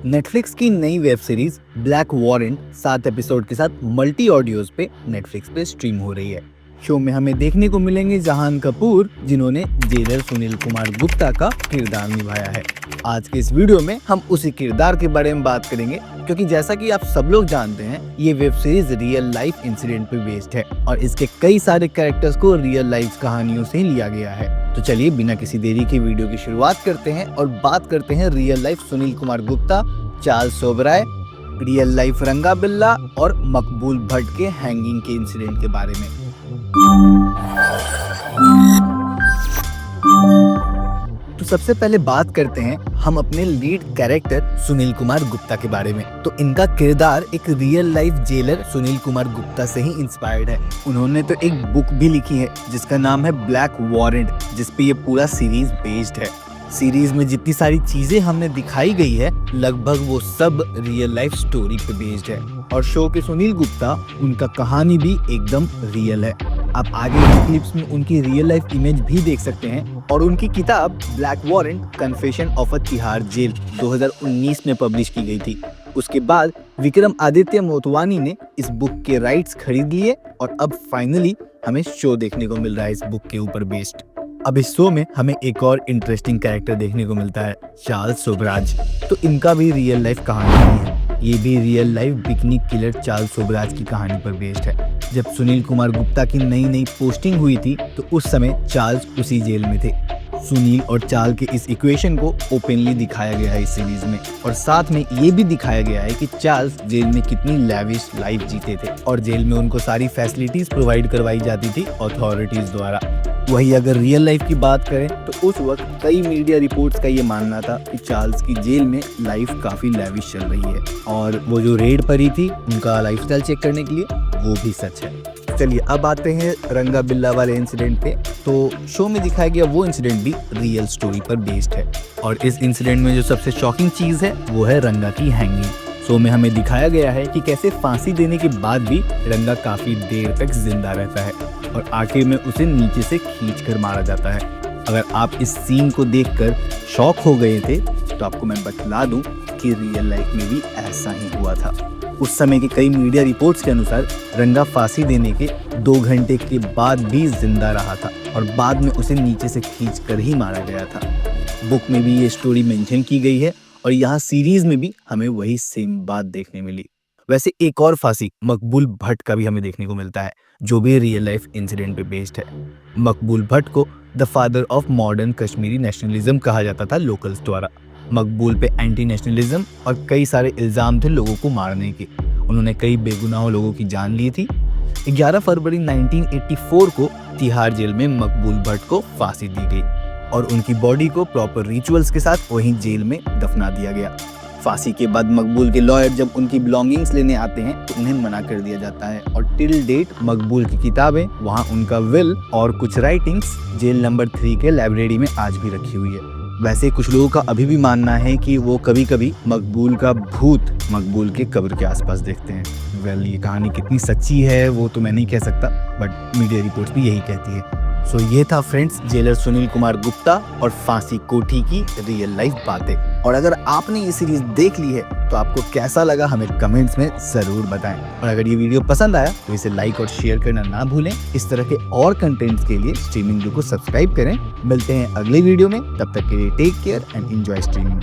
Netflix की नई web series black warrant 7 episode के साथ मल्टी ऑडियोज पे नेटफ्लिक्स पे स्ट्रीम हो रही है। शो में हमें देखने को मिलेंगे जहान कपूर, जिन्होंने जेलर सुनील कुमार गुप्ता का किरदार निभाया है। आज के इस वीडियो में हम उसी किरदार के बारे में बात करेंगे, क्योंकि जैसा कि आप सब लोग जानते हैं, ये web series real life incident पे बेस्ड है और इसके कई सारे कैरेक्टर्स को रियल लाइफ कहानियों से लिया गया है। तो चलिए बिना किसी देरी के वीडियो की शुरुआत करते हैं और बात करते हैं real life Sunil Kumar Gupta, Charles सोबराय, रियल लाइफ रंगा बिल्ला और मकबूल भट्ट के हैंगिंग के इंसिडेंट के बारे में। तो सबसे पहले बात करते हैं हम अपने लीड कैरेक्टर सुनील कुमार गुप्ता के बारे में। तो इनका किरदार एक real life jailer Sunil Kumar Gupta से ही इंस्पायर्ड है। उन्होंने तो एक बुक भी लिखी है जिसका नाम है ब्लैक वारंट, जिसपे ये पूरा सीरीज बेस्ड है। सीरीज में जितनी सारी चीजें हमने दिखाई गई है, लगभग वो सब रियल लाइफ स्टोरी पे बेस्ड है। और शो के सुनील गुप्ता, उनका कहानी भी एकदम रियल है। आप आगे की क्लिप्स में उनकी रियल लाइफ इमेज भी देख सकते हैं। और उनकी किताब black warrant confession of a Tihar jail 2019 में पब्लिश की गई थी। उसके बाद विक्रम आदित्य मोटवानी ने इस बुक के राइट्स खरीद लिए और अब फाइनली हमें शो देखने को मिल रहा है इस बुक के ऊपर बेस्ड। अब इस शो में हमें एक और इंटरेस्टिंग कैरेक्टर देखने को मिलता है, चार्ल्स सोबराज। तो इनका भी रियल लाइफ कहानी है। ये भी real life picnic killer Charles Sobhraj की कहानी पर बेस्ड है। जब सुनील कुमार गुप्ता की नई पोस्टिंग हुई थी तो उस समय चार्ल्स उसी जेल में थे। सुनील और चार्ल्स के इस इक्वेशन को ओपनली दिखाया गया है इस सीरीज में, और साथ में ये भी दिखाया गया है कि चार्ल्स जेल में कितनी लैविश लाइफ जीते थे और जेल में उनको सारी फैसिलिटीज प्रोवाइड करवाई जाती थी अथॉरिटीज द्वारा। वही अगर रियल लाइफ की बात करें तो उस वक्त कई मीडिया रिपोर्ट्स का ये मानना था कि चार्ल्स की जेल में लाइफ काफी लैविश चल रही है, और वो जो रेड पड़ी थी उनका लाइफस्टाइल चेक करने के लिए, वो भी सच है। चलिए अब आते हैं रंगा बिल्ला वाले इंसिडेंट पे। तो शो में दिखाया गया वो इंसिडेंट भी रियल स्टोरी पर बेस्ड है, और इस इंसिडेंट में जो सबसे शॉकिंग चीज है वो है रंगा की हैंगिंग। शो में हमें दिखाया गया है कि कैसे फांसी देने के बाद भी रंगा काफी देर तक जिंदा रहता है और आखिर में उसे नीचे से खींचकर मारा जाता है। अगर आप इस सीन को देखकर शॉक हो गए थे तो आपको मैं बतला दूं कि रियल लाइफ में भी ऐसा ही हुआ था। उस समय के कई मीडिया रिपोर्ट्स के अनुसार रंगा फांसी देने के 2 घंटे के बाद भी जिंदा रहा था और बाद में उसे नीचे से खींचकर ही मारा गया था। बुक में भी ये स्टोरी मेंशन की गई है और यहाँ सीरीज में भी हमें वही सेम बात देखने मिली। वैसे एक और फांसी मकबूल भट्ट का भी हमें देखने को मिलता है, जो भी रियल लाइफ इंसिडेंट पे बेस्ड है। मकबूल भट्ट को the father of modern Kashmiri nationalism कहा जाता था लोकल्स द्वारा। मकबूल पे एंटी नेशनलिज्म और कई सारे इल्जाम थे लोगों को मारने के। उन्होंने कई बेगुनाह लोगों की जान ली थी। 11 फरवरी 1984 को तिहाड़ जेल में मकबूल भट्ट को फांसी दी गई और उनकी बॉडी को प्रॉपर रिचुअल्स के साथ वहीं जेल में दफना दिया गया। फांसी के बाद मकबूल के लॉयर जब उनकी बिलोंगिंग्स लेने आते हैं तो उन्हें मना कर दिया जाता है, और टिल डेट मकबूल की किताबें, वहाँ उनका विल और कुछ राइटिंग्स जेल नंबर 3 के लाइब्रेरी में आज भी रखी हुई है। वैसे कुछ लोगों का अभी भी मानना है कि वो कभी कभी मकबूल का भूत मकबूल के कब्र के आसपास देखते हैं। वेल, ये कहानी कितनी सच्ची है वो तो मैं नहीं कह सकता, बट मीडिया रिपोर्ट्स भी यही कहती है। सो ये था फ्रेंड्स जेलर सुनील कुमार गुप्ता और फांसी कोठी की रियल लाइफ बातें। और अगर आपने ये सीरीज देख ली है तो आपको कैसा लगा हमें कमेंट्स में जरूर बताएं, और अगर ये वीडियो पसंद आया तो इसे लाइक और शेयर करना ना भूलें। इस तरह के और कंटेंट्स के लिए स्ट्रीमिंग को सब्सक्राइब करें। मिलते हैं अगले वीडियो में, तब तक के लिए take care and enjoy streaming.